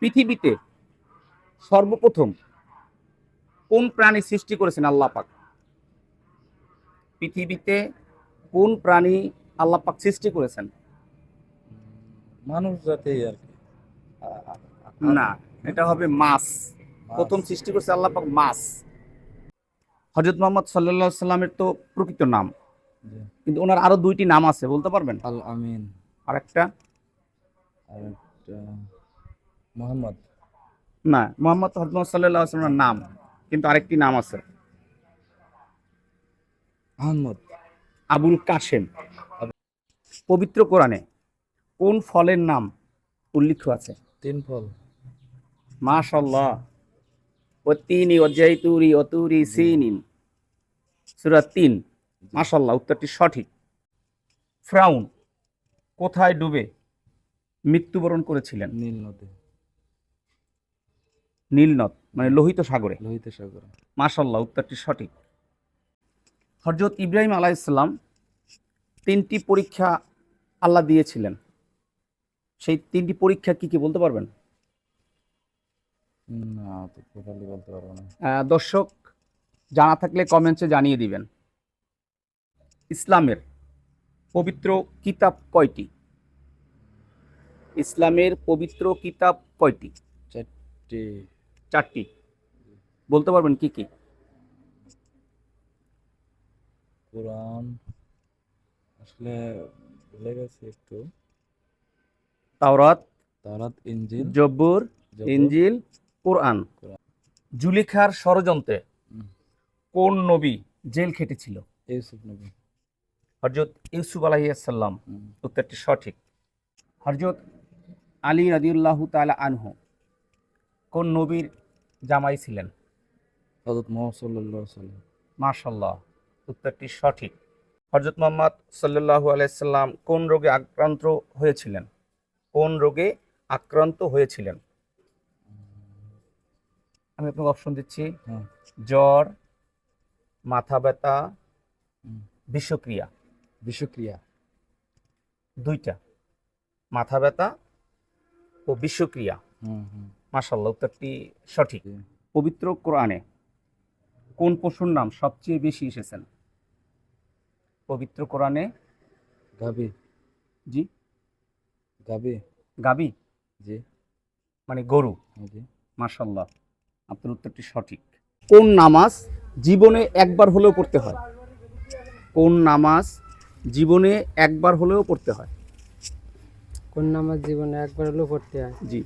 পৃথিবীতে সর্বপ্রথম কোন প্রাণী সৃষ্টি করেছেন আল্লাহ পাক? পৃথিবীতে কোন প্রাণী আল্লাহ পাক সৃষ্টি করেছেন? মানুষ জাতি আর কি। না, এটা হবে মাছ। মাছ। প্রথম সৃষ্টি করেছে আল্লাহ পাক মাছ। হযরত মুহাম্মদ সাল্লাল্লাহু আলাইহি সাল্লামের তো প্রকৃত নাম, জি। কিন্তু ওনার আরো দুইটি নাম আছে, বলতে পারবেন? আল আমিন আরেকটা? আর একটা মোহাম্মদ। না, মুহাম্মদ হযরত মুহাম্মদ সাল্লাল্লাহু আলাইহি সাল্লামের নাম, কিন্তু আরেকটি নাম আছে, আহমদ। আবুল কাশেম। পবিত্র কোরআনে কোন ফলের নাম উল্লেখ আছে? 3 ফল। মাশাআল্লাহ। ওয়াত্তিনি ওয়াজ্জাইতুনি ওয়াতুরি সিনিন, সূরা ৩। মাশাআল্লাহ, উত্তরটি সঠিক। ফিরআউন কোথায় ডুবে মৃত্যুবরণ করেছিলেন? নীল নদী। নীল নদ মানে লোহিত সাগরে। লোহিত সাগর। মাশাআল্লাহ, উত্তরটি সঠিক। হযরত ইব্রাহিম আলাইহিস সালাম 3টি পরীক্ষা আল্লাহ দিয়েছিলেন, সেই 3টি পরীক্ষা কি কি বলতে পারবেন? না, তো প্রপারলি বলতে পারবো না। দর্শক জানা থাকলে কমেন্টসে জানিয়ে দিবেন। ইসলামের পবিত্র কিতাব কয়টি? ইসলামের পবিত্র কিতাব কয়টি? 4টি। 4টি। বলতে পারবেন কি কি? কোরআন, আসলে ভুলে গেছি একটু। তাওরাত, তাওরাত, ইনজিল, জব্বুর, জবর, ইনজিল, কোরআন। কোরআন। জুলেখার ষড়যন্ত্রে হুম, কোন নবী জেল খেটেছিল? ইউসুফ নবী। হযরত ইউসুফ আলাইহিস সালাম, হুম, উত্তরটি সঠিক। হযরত আলী রাদিয়াল্লাহু তাআলা আনহু কোন নবীর জামাই ছিলেন? হযরত মুহাম্মদ সাল্লাল্লাহু আলাইহি সাল্লাম। মাশাআল্লাহ, উত্তরটি সঠিক। হযরত মুহাম্মদ সাল্লাল্লাহু আলাইহি সাল্লাম কোন রোগে আক্রান্ত হয়েছিলেন? কোন রোগে আক্রান্ত হয়েছিলেন? আমি আপনাকে অপশন দিচ্ছি: হ্যাঁ। জ্বর, মাথা ব্যথা, হুম, বিষক্রিয়া। বিষক্রিয়া। দুইটা, মাথা ব্যথা ও বিষক্রিয়া। হুম, হুম, মাশাআল্লাহ, উত্তরটি সঠিক। জি। পবিত্র কোরআনে কোন পশুর নাম সবচেয়ে বেশি এসেছেন? পবিত্র কোরআনে? গাবি। জি, গাবি। গাবি জি। মানে গরু। হ্যাঁ, জি। মাশাআল্লাহ, আপনার উত্তরটি সঠিক। কোন নামাজ জীবনে একবার হলেও পড়তে হয়? কোন নামাজ জীবনে একবার হলেও পড়তে হয়? কোন নামাজ জীবনে একবার হলেও পড়তে হয়? জি।